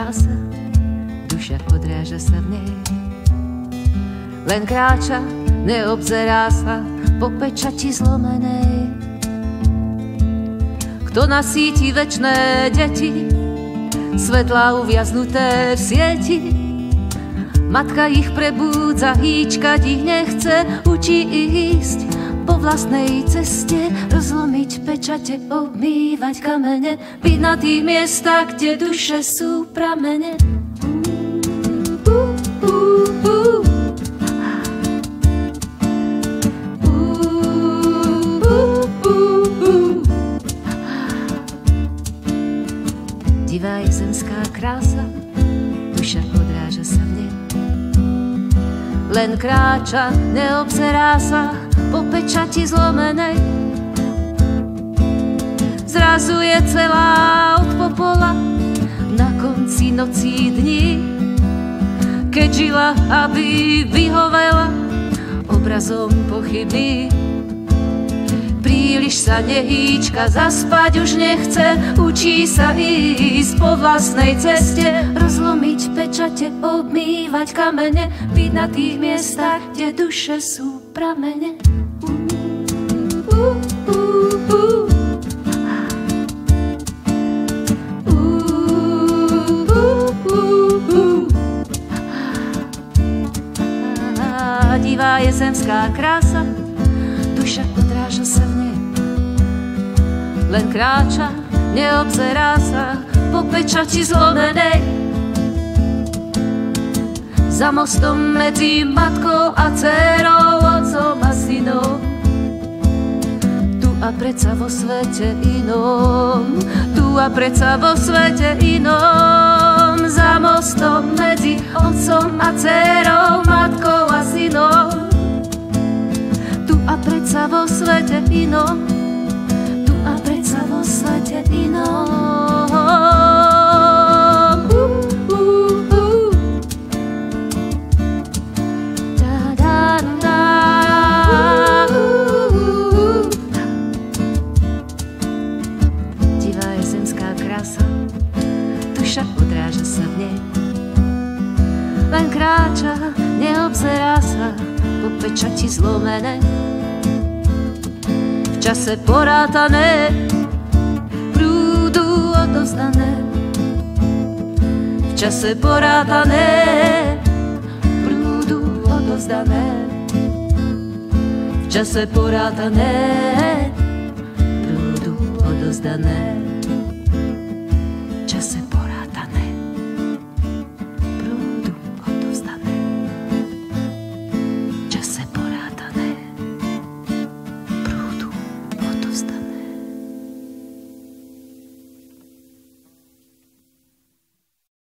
krása, duša odráža sa v nej. Len kráča, neobzerá sa po pečati zlomenej. Kto nasíti večné deti, svetlá uviaznuté v sieti, matka ich prebúdza, hýčkať ich nechce, učí ich ísť po vlastnej ceste, rozlomiť pečate, obmývať kamene, byť na tých miestach, kde duše sú pramene. Divá je zemská krása, duša odráža sa v nej. Len kráča, neobzerá sa po pečati zlomenej. Zrazu je celá od popola na konci nocí dní, keď žila, aby vyhovela obrazom pochybný. Príliš sa nehýčka, zaspať už nechce, učí sa ísť po vlastnej ceste, rozlomiť pečate, obmývať kamene, byť na tých miestach, kde duše sú pramene. Divá je zemská krása, duša odráža sa v nej. Len kráča, neobzerá sa po pečati zlomenej. Za mostom medzi matkou a dcérou, otcom a synom, tu a predsa vo svete inom, tu a predsa vo svete inom. Za mostom medzi otcom a dcérou, matkou a synom, tu a predsa vo svete inom, tu a predsa vo svete inom. Divá je zemská krása, duša odráža sa v nej. Len kráča, neobzerá sa po pečati zlomenej. V čase porátané, prúdu odovzdané. V čase porátané, prúdu odovzdané. V čase porátané, prúdu odovzdané.